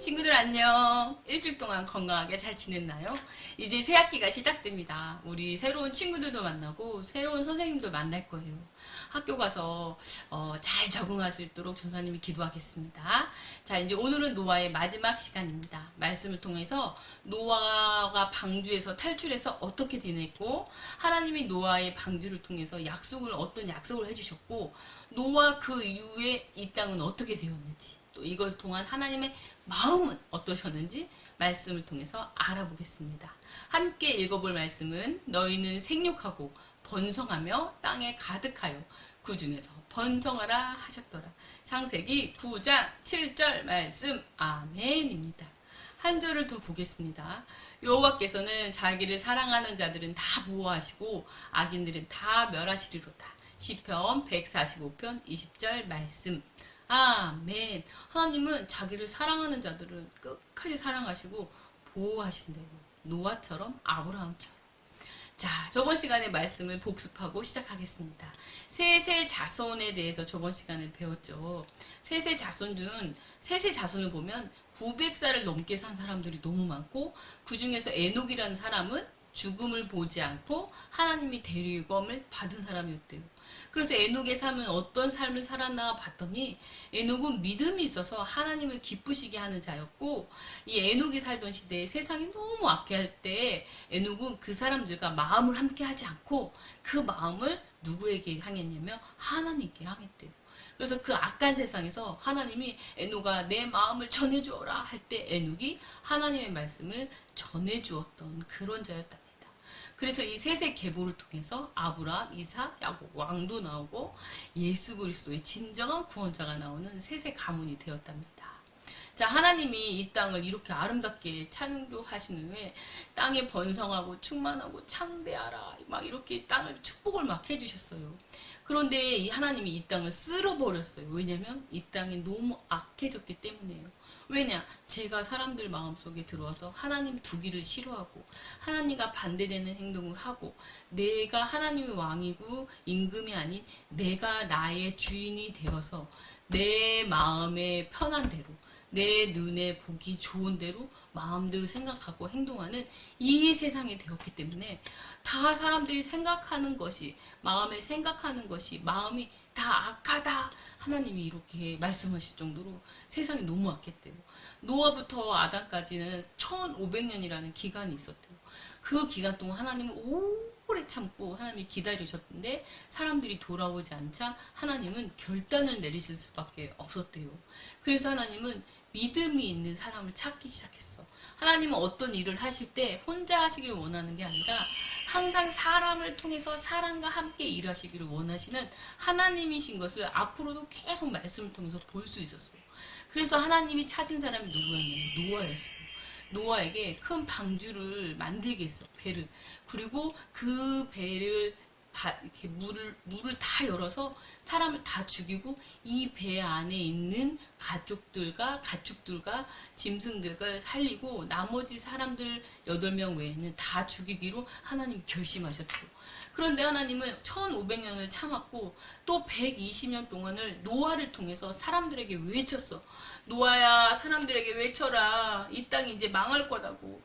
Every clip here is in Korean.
친구들 안녕. 일주일 동안 건강하게 잘 지냈나요? 이제 새 학기가 시작됩니다. 우리 새로운 친구들도 만나고 새로운 선생님도 만날 거예요. 학교 가서 잘 적응할 수 있도록 전사님이 기도하겠습니다. 자, 이제 오늘은 노아의 마지막 시간입니다. 말씀을 통해서 노아가 방주에서 탈출해서 어떻게 지냈고, 하나님이 노아의 방주를 통해서 어떤 약속을 해주셨고, 노아 그 이후에 이 땅은 어떻게 되었는지, 또 이것을 통한 하나님의 마음은 어떠셨는지 말씀을 통해서 알아보겠습니다. 함께 읽어볼 말씀은 너희는 생육하고 번성하며 땅에 가득하여 그 중에서 번성하라 하셨더라. 창세기 9장 7절 말씀 아멘입니다. 한 절을 더 보겠습니다. 여호와께서는 자기를 사랑하는 자들은 다 보호하시고 악인들은 다 멸하시리로다. 시편 145편 20절 말씀 아멘. 하나님은 자기를 사랑하는 자들은 끝까지 사랑하시고 보호하신대요. 노아처럼 아브라함처럼. 자, 저번 시간에 말씀을 복습하고 시작하겠습니다. 셋의 자손에 대해서 저번 시간에 배웠죠. 셋의 자손 중 셋의 자손을 보면 900살을 넘게 산 사람들이 너무 많고, 그 중에서 에녹이라는 사람은 죽음을 보지 않고 하나님이 대리검을 받은 사람이었대요. 그래서 에녹의 삶은 어떤 삶을 살았나 봤더니, 에녹은 믿음이 있어서 하나님을 기쁘시게 하는 자였고, 이 에녹이 살던 시대에 세상이 너무 악해할 때 에녹은 그 사람들과 마음을 함께 하지 않고 그 마음을 누구에게 향했냐면 하나님께 향했대요. 그래서 그 악한 세상에서 하나님이 에녹아 내 마음을 전해주어라 할 때 에녹이 하나님의 말씀을 전해주었던 그런 자였다. 그래서 이 셋의 계보를 통해서 아브라함, 이삭, 야곱 왕도 나오고 예수 그리스도의 진정한 구원자가 나오는 셋의 가문이 되었답니다. 자, 하나님이 이 땅을 이렇게 아름답게 창조하신 후에 땅에 번성하고 충만하고 창대하라 막 이렇게 땅을 축복을 막 해주셨어요. 그런데 이 하나님이 이 땅을 쓸어버렸어요. 왜냐면 이 땅이 너무 악해졌기 때문이에요. 왜냐? 제가 사람들 마음속에 들어와서 하나님 두기를 싫어하고 하나님과 반대되는 행동을 하고, 내가 하나님의 왕이고 임금이 아닌 내가 나의 주인이 되어서 내 마음에 편한 대로, 내 눈에 보기 좋은 대로 마음대로 생각하고 행동하는 이 세상이 되었기 때문에, 다 사람들이 생각하는 것이, 마음에 생각하는 것이 마음이 다 악하다, 하나님이 이렇게 말씀하실 정도로 세상이 너무 악했대요. 노아부터 아담까지는 1500년이라는 기간이 있었대요. 그 기간 동안 하나님은 오래 참고 하나님이 기다리셨는데 사람들이 돌아오지 않자 하나님은 결단을 내리실 수밖에 없었대요. 그래서 하나님은 믿음이 있는 사람을 찾기 시작했어. 하나님은 어떤 일을 하실 때 혼자 하시길 원하는 게 아니라 항상 사람을 통해서 사람과 함께 일하시기를 원하시는 하나님이신 것을 앞으로도 계속 말씀을 통해서 볼 수 있었어요. 그래서 하나님이 찾은 사람이 누구였냐면 노아였어요. 노아에게 큰 방주를 만들게 했어, 배를. 그리고 그 배를 이렇게 물을 다 열어서 사람을 다 죽이고 이 배 안에 있는 가축들과 짐승들을 살리고 나머지 사람들 8명 외에는 다 죽이기로 하나님이 결심하셨죠. 그런데 하나님은 1500년을 참았고 또 120년 동안을 노아를 통해서 사람들에게 외쳤어. 노아야, 사람들에게 외쳐라. 이 땅이 이제 망할 거다고.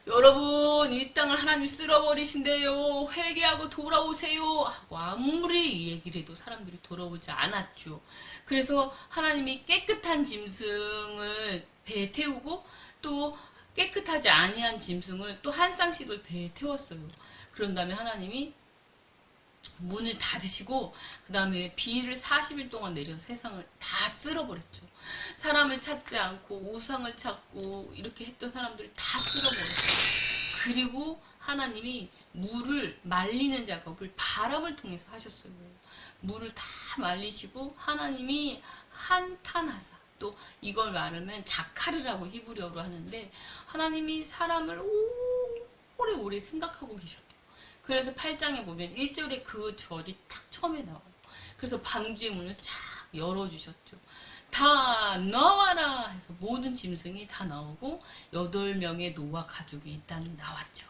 여러분, 이 땅을 하나님 쓸어버리신대요. 회개하고 돌아오세요. 하고 아무리 이 얘기를 해도 사람들이 돌아오지 않았죠. 그래서 하나님이 깨끗한 짐승을 배에 태우고 또 깨끗하지 아니한 짐승을 또 한 쌍씩을 배에 태웠어요. 그런 다음에 하나님이 문을 닫으시고 그 다음에 비를 40일 동안 내려서 세상을 다 쓸어버렸죠. 사람을 찾지 않고 우상을 찾고 이렇게 했던 사람들을 다 쓸어버렸어요. 그리고 하나님이 물을 말리는 작업을 바람을 통해서 하셨어요. 물을 다 말리시고 하나님이 한탄하사, 또 이걸 말하면 자카르라고 히브리어로 하는데, 하나님이 사람을 오래오래 생각하고 계셨대요. 그래서 8장에 보면 1절에 그 절이 딱 처음에 나와요. 그래서 방주의 문을 쫙 열어주셨죠. 다 나와라 해서 모든 짐승이 다 나오고 8명의 노아 가족이 이 땅에 나왔죠.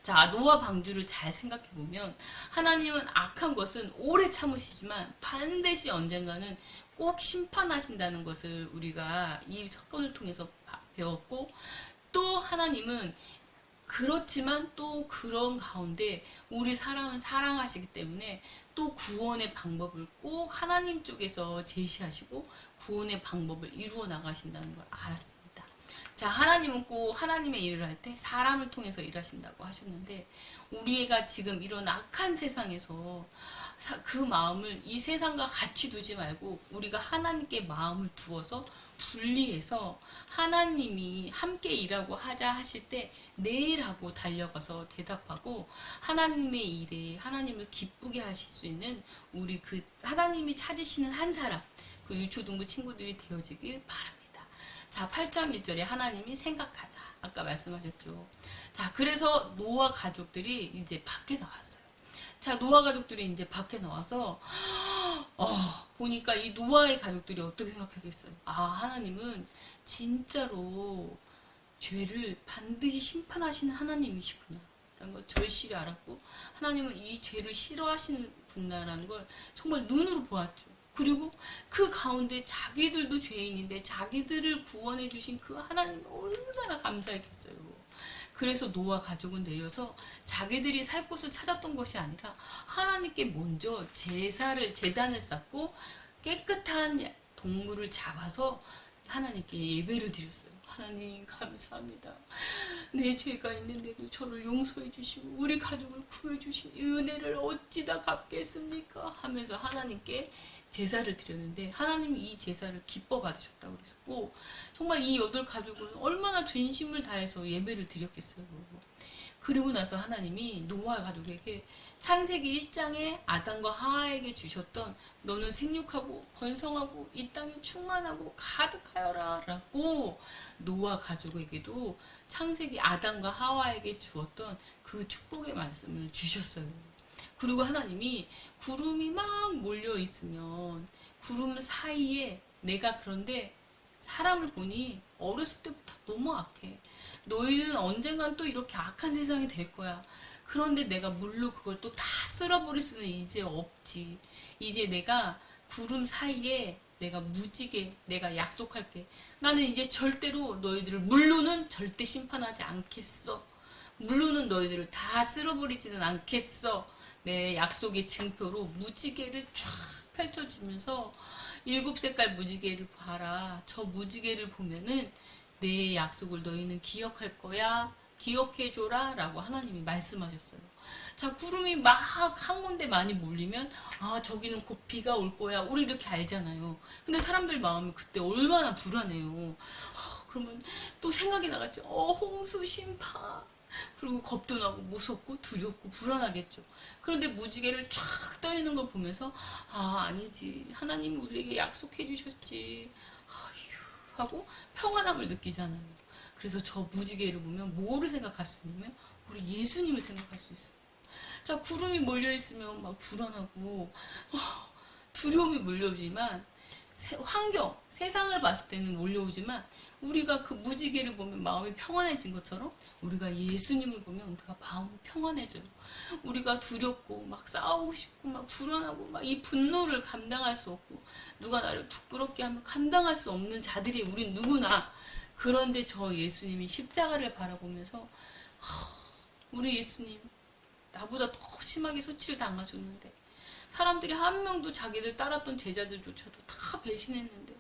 자, 노아 방주를 잘 생각해보면 하나님은 악한 것은 오래 참으시지만 반드시 언젠가는 꼭 심판하신다는 것을 우리가 이 사건을 통해서 배웠고, 또 하나님은 그렇지만 또 그런 가운데 우리 사람은 사랑하시기 때문에 또 구원의 방법을 꼭 하나님 쪽에서 제시하시고 구원의 방법을 이루어 나가신다는 걸 알았습니다. 자, 하나님은 꼭 하나님의 일을 할 때 사람을 통해서 일하신다고 하셨는데, 우리가 지금 이런 악한 세상에서 그 마음을 이 세상과 같이 두지 말고 우리가 하나님께 마음을 두어서 분리해서 하나님이 함께 일하고 하자 하실 때 내일하고 달려가서 대답하고 하나님의 일에 하나님을 기쁘게 하실 수 있는 우리 그 하나님이 찾으시는 한 사람, 그 유초등부 친구들이 되어지길 바랍니다. 자, 8장 1절에 하나님이 생각하사, 아까 말씀하셨죠. 자, 그래서 노아 가족들이 이제 밖에 나왔어요. 자, 노아 가족들이 이제 밖에 나와서 보니까 이 노아의 가족들이 어떻게 생각하겠어요? 아, 하나님은 진짜로 죄를 반드시 심판하시는 하나님이시구나 라는 걸 절실히 알았고, 하나님은 이 죄를 싫어하시는 분이라는 걸 정말 눈으로 보았죠. 그리고 그 가운데 자기들도 죄인인데 자기들을 구원해 주신 그 하나님 얼마나 감사했겠어요. 그래서 노아 가족은 내려서 자기들이 살 곳을 찾았던 것이 아니라 하나님께 먼저 제단을 쌓고 깨끗한 동물을 잡아서 하나님께 예배를 드렸어요. 하나님 감사합니다. 내 죄가 있는데도 저를 용서해 주시고 우리 가족을 구해 주신 이 은혜를 어찌다 갚겠습니까? 하면서 하나님께 제사를 드렸는데 하나님이 이 제사를 기뻐 받으셨다고 그랬고, 정말 이 8가족은 얼마나 전심을 다해서 예배를 드렸겠어요. 그리고 나서 하나님이 노아 가족에게 창세기 1장에 아담과 하와에게 주셨던 너는 생육하고 번성하고 이 땅에 충만하고 가득하여라 라고 노아 가족에게도 창세기 아담과 하와에게 주었던 그 축복의 말씀을 주셨어요. 그리고 하나님이 구름이 막 몰려 있으면 구름 사이에 내가, 그런데 사람을 보니 어렸을 때부터 너무 악해. 너희는 언젠간 또 이렇게 악한 세상이 될 거야. 그런데 내가 물로 그걸 또 다 쓸어버릴 수는 이제 없지. 이제 내가 구름 사이에 내가 무지개, 내가 약속할게. 나는 이제 절대로 너희들을 물로는 절대 심판하지 않겠어. 물로는 너희들을 다 쓸어버리지는 않겠어. 내 약속의 증표로 무지개를 쫙 펼쳐주면서 7색깔 무지개를 봐라. 저 무지개를 보면은 내 약속을 너희는 기억할 거야. 기억해줘라 라고 하나님이 말씀하셨어요. 자, 구름이 막 한 군데 많이 몰리면 아, 저기는 곧 비가 올 거야. 우리 이렇게 알잖아요. 근데 사람들 마음이 그때 얼마나 불안해요. 그러면 또 생각이 나갔죠. 홍수 심판. 그리고 겁도 나고 무섭고 두렵고 불안하겠죠. 그런데 무지개를 쫙 떠 있는 걸 보면서 아, 아니지. 하나님 우리에게 약속해 주셨지. 아휴 하고 평안함을 느끼잖아요. 그래서 저 무지개를 보면 뭐를 생각할 수 있냐면 우리 예수님을 생각할 수 있어요. 자, 구름이 몰려있으면 막 불안하고 두려움이 몰려오지만 환경, 세상을 봤을 때는 몰려오지만 우리가 그 무지개를 보면 마음이 평안해진 것처럼 우리가 예수님을 보면 우리가 마음이 평안해져요. 우리가 두렵고 막 싸우고 싶고 막 불안하고 막 이 분노를 감당할 수 없고 누가 나를 부끄럽게 하면 감당할 수 없는 자들이 우린 누구나. 그런데 저 예수님이 십자가를 바라보면서 우리 예수님 나보다 더 심하게 수치를 당하셨는데 사람들이 한 명도 자기들 따랐던 제자들조차도 다 배신했는데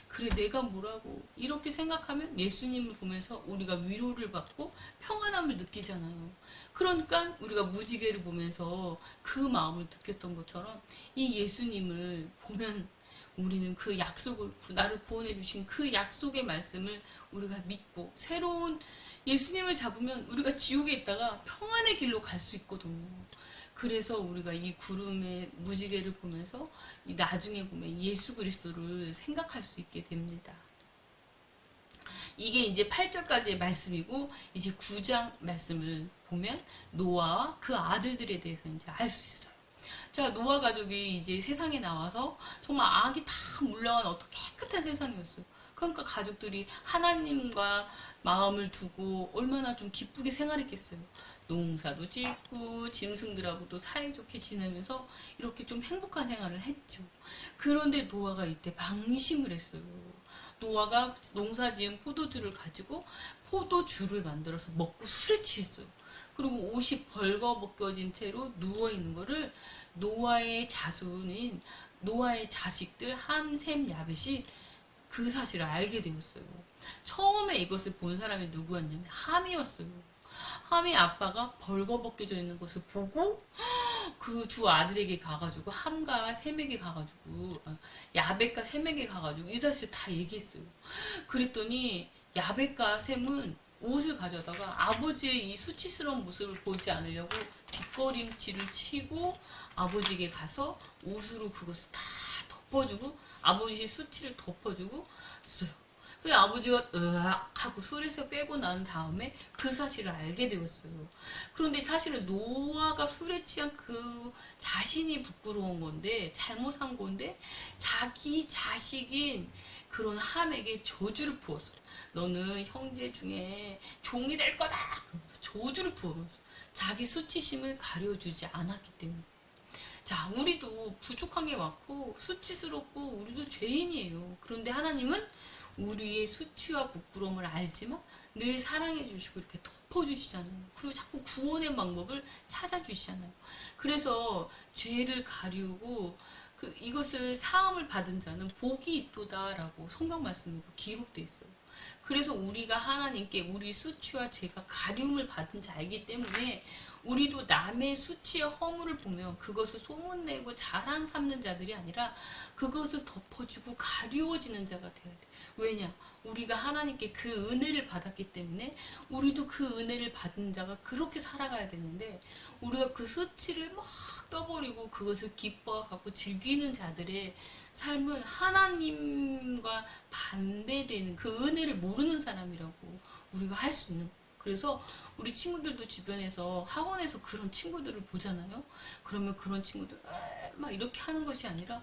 그래 내가 뭐라고 이렇게 생각하면 예수님을 보면서 우리가 위로를 받고 평안함을 느끼잖아요. 그러니까 우리가 무지개를 보면서 그 마음을 느꼈던 것처럼 이 예수님을 보면 우리는 그 약속을, 나를 구원해 주신 그 약속의 말씀을 우리가 믿고 새로운 예수님을 잡으면 우리가 지옥에 있다가 평안의 길로 갈 수 있거든요. 그래서 우리가 이 구름의 무지개를 보면서 이 나중에 보면 예수 그리스도를 생각할 수 있게 됩니다. 이게 이제 8절까지의 말씀이고 이제 9장 말씀을 보면 노아와 그 아들들에 대해서 이제 알 수 있어요. 자, 노아 가족이 이제 세상에 나와서 정말 악이 다 물러간 어떤 깨끗한 세상이었어요. 그러니까 가족들이 하나님과 마음을 두고 얼마나 좀 기쁘게 생활했겠어요. 농사도 짓고 짐승들하고도 사이좋게 지내면서 이렇게 좀 행복한 생활을 했죠. 그런데 노아가 이때 방심을 했어요. 노아가 농사지은 포도주를 가지고 포도주를 만들어서 먹고 술에 취했어요. 그리고 옷이 벌거벗겨진 채로 누워있는 거를 노아의 자손인 노아의 자식들 함, 셈, 야벳이 그 사실을 알게 되었어요. 처음에 이것을 본 사람이 누구였냐면 함이었어요. 함이 아빠가 벌거벗겨져 있는 것을 보고 그 두 아들에게 가가지고 함과 셈에게 가가지고 야벳과 셈에게 가가지고 이 사실 다 얘기했어요. 그랬더니 야벳과 셈은 옷을 가져다가 아버지의 이 수치스러운 모습을 보지 않으려고 뒷걸음질을 치고 아버지에게 가서 옷으로 그것을 다 덮어주고 아버지의 수치를 덮어주고 있어요. 그래서 아버지가 으악 하고 술에서 깨고 난 다음에 그 사실을 알게 되었어요. 그런데 사실은 노아가 술에 취한 그 자신이 부끄러운 건데 잘못한 건데 자기 자식인 그런 함에게 저주를 부었어요. 너는 형제 중에 종이 될 거다. 저주를 부어서 자기 수치심을 가려주지 않았기 때문에. 자, 우리도 부족한 게 많고 수치스럽고 우리도 죄인이에요. 그런데 하나님은 우리의 수치와 부끄러움을 알지만 늘 사랑해 주시고 이렇게 덮어주시잖아요. 그리고 자꾸 구원의 방법을 찾아주시잖아요. 그래서 죄를 가리우고 이것을 사함을 받은 자는 복이 있도다라고 성경 말씀으로 기록되어 있어요. 그래서 우리가 하나님께 우리 수치와 죄가 가리움을 받은 자이기 때문에 우리도 남의 수치의 허물을 보면 그것을 소문내고 자랑 삼는 자들이 아니라 그것을 덮어주고 가리워지는 자가 되어야 돼. 왜냐? 우리가 하나님께 그 은혜를 받았기 때문에 우리도 그 은혜를 받은 자가 그렇게 살아가야 되는데 우리가 그 수치를 막 떠버리고 그것을 기뻐하고 즐기는 자들의 삶은 하나님과 반대되는 그 은혜를 모르는 사람이라고 우리가 할 수 있는 거예요. 그래서 우리 친구들도 주변에서 학원에서 그런 친구들을 보잖아요. 그러면 그런 친구들 막 이렇게 하는 것이 아니라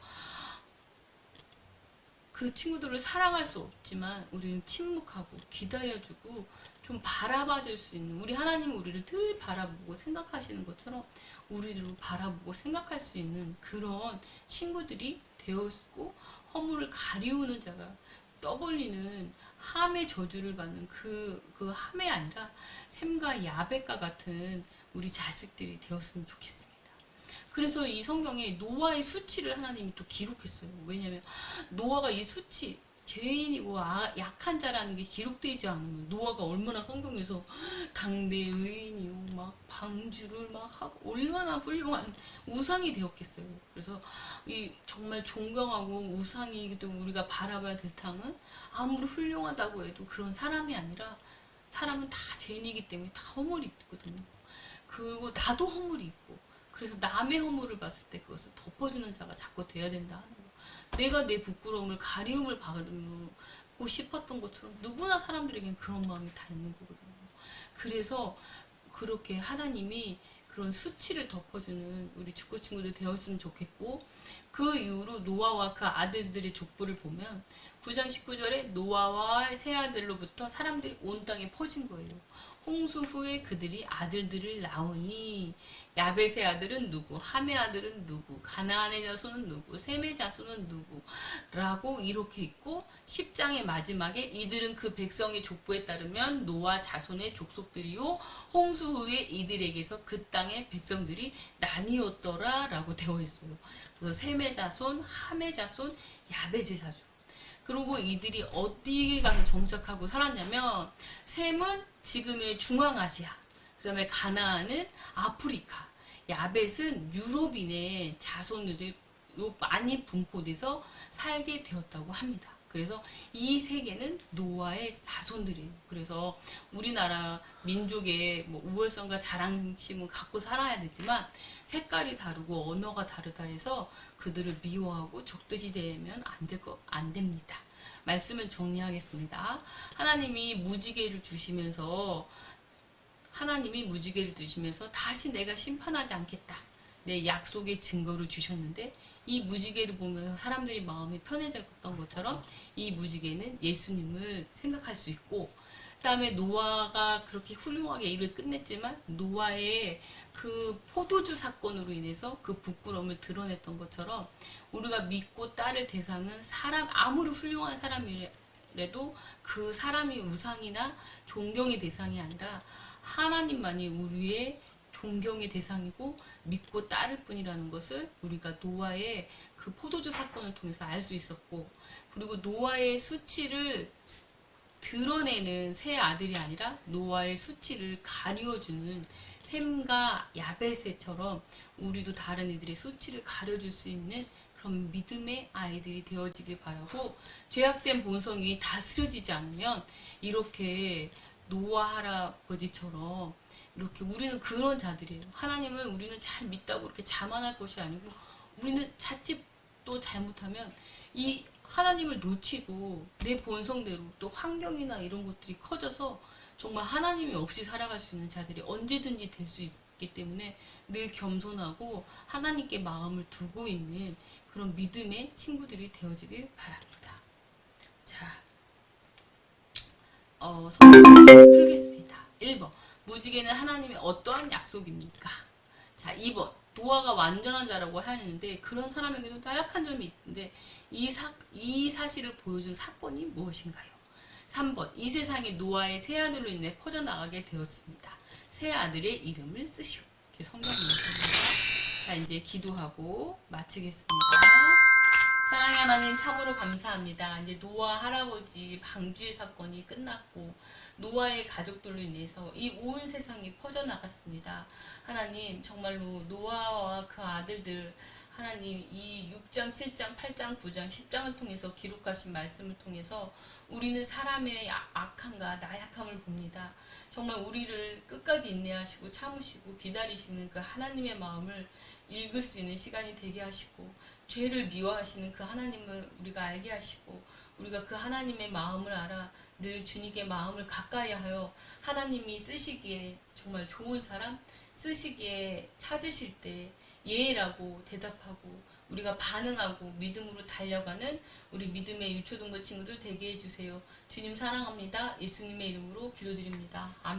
그 친구들을 사랑할 수 없지만 우리는 침묵하고 기다려주고 좀 바라봐줄 수 있는 우리 하나님은 우리를 늘 바라보고 생각하시는 것처럼 우리를 바라보고 생각할 수 있는 그런 친구들이 되었고 허물을 가리우는 자가 떠벌리는 함의 저주를 받는 그 함이 아니라 셈과 야벳과 같은 우리 자식들이 되었으면 좋겠습니다. 그래서 이 성경에 노아의 수치를 하나님이 또 기록했어요. 왜냐하면 노아가 이 수치 죄인이고 약한 자라는 게 기록되지 않으면 노아가 얼마나 성경에서 당대 의인이요 막 방주를 막 하고 얼마나 훌륭한 우상이 되었겠어요. 그래서 이 정말 존경하고 우상이기도 우리가 바라봐야 될 탕은 아무리 훌륭하다고 해도 그런 사람이 아니라 사람은 다 죄인이기 때문에 다 허물이 있거든요. 그리고 나도 허물이 있고 그래서 남의 허물을 봤을 때 그것을 덮어주는 자가 자꾸 돼야 된다 하는 거예요. 내가 내 부끄러움을 가리움을 받고 싶었던 것처럼 누구나 사람들에겐 그런 마음이 다 있는 거거든요. 그래서 그렇게 하나님이 그런 수치를 덮어주는 우리 축구 친구들 되었으면 좋겠고 그 이후로 노아와 그 아들들의 족보를 보면 9장 19절에 노아와 세 아들로부터 사람들이 온 땅에 퍼진 거예요. 홍수 후에 그들이 아들들을 낳으니 야벳의 아들은 누구, 함의 아들은 누구, 가나안의 자손은 누구, 셈의 자손은 누구 라고 이렇게 있고 10장의 마지막에 이들은 그 백성의 족보에 따르면 노아 자손의 족속들이요 홍수 후에 이들에게서 그 땅의 백성들이 나뉘었더라 라고 되어 있어요. 그래서 셈의 자손, 함의 자손, 야벳의 자손. 그리고 이들이 어디에 가서 정착하고 살았냐면 셈은 지금의 중앙아시아, 그 다음에 가나안은 아프리카, 야벳은 유럽인의 자손들이 많이 분포돼서 살게 되었다고 합니다. 그래서 이 세계는 노아의 자손들이에요. 그래서 우리나라 민족의 뭐 우월성과 자랑심은 갖고 살아야 되지만 색깔이 다르고 언어가 다르다 해서 그들을 미워하고 적대시 되면 안 됩니다. 말씀을 정리하겠습니다. 하나님이 무지개를 주시면서 다시 내가 심판하지 않겠다. 내 약속의 증거를 주셨는데 이 무지개를 보면서 사람들이 마음이 편해졌던 것처럼 이 무지개는 예수님을 생각할 수 있고 그 다음에 노아가 그렇게 훌륭하게 일을 끝냈지만 노아의 그 포도주 사건으로 인해서 그 부끄러움을 드러냈던 것처럼 우리가 믿고 따를 대상은 아무리 훌륭한 사람이라 하더라도 그 사람이 우상이나 존경의 대상이 아니라 하나님만이 우리의 존경의 대상이고 믿고 따를 뿐이라는 것을 우리가 노아의 그 포도주 사건을 통해서 알 수 있었고, 그리고 노아의 수치를 드러내는 새 아들이 아니라 노아의 수치를 가려주는 셈과 야벳에처럼 우리도 다른 이들의 수치를 가려줄 수 있는 그런 믿음의 아이들이 되어지길 바라고, 죄악된 본성이 다스려지지 않으면 이렇게 노아 할아버지처럼 이렇게 우리는 그런 자들이에요. 하나님을 우리는 잘 믿다고 이렇게 자만할 것이 아니고, 우리는 자칫도 잘못하면 이 하나님을 놓치고 내 본성대로 또 환경이나 이런 것들이 커져서 정말 하나님이 없이 살아갈 수 있는 자들이 언제든지 될 수 있기 때문에 늘 겸손하고 하나님께 마음을 두고 있는 그런 믿음의 친구들이 되어지길 바랍니다. 자, 성경을 풀겠습니다. 1번, 무지개는 하나님의 어떠한 약속입니까? 자, 2번, 노아가 완전한 자라고 하는데 그런 사람에게도 나약한 점이 있는데 이 사실을 보여준 사건이 무엇인가요? 3번, 이 세상이 노아의 새 아들로 인해 퍼져나가게 되었습니다. 새 아들의 이름을 쓰시오. 이렇게 성경입니다. 자, 이제 기도하고 마치겠습니다. 사랑의 하나님, 참으로 감사합니다. 이제 노아 할아버지 방주의 사건이 끝났고 노아의 가족들로 인해서 이 온 세상이 퍼져나갔습니다. 하나님, 정말로 노아와 그 아들들, 하나님 이 6장, 7장, 8장, 9장, 10장을 통해서 기록하신 말씀을 통해서 우리는 사람의 악함과 나약함을 봅니다. 정말 우리를 끝까지 인내하시고 참으시고 기다리시는 그 하나님의 마음을 읽을 수 있는 시간이 되게 하시고, 죄를 미워하시는 그 하나님을 우리가 알게 하시고, 우리가 그 하나님의 마음을 알아 늘 주님께 마음을 가까이 하여 하나님이 쓰시기에 정말 좋은 사람, 쓰시기에 찾으실 때 예라고 대답하고 우리가 반응하고 믿음으로 달려가는 우리 믿음의 유초등부 친구들 되게 해주세요. 주님 사랑합니다. 예수님의 이름으로 기도드립니다. 아멘.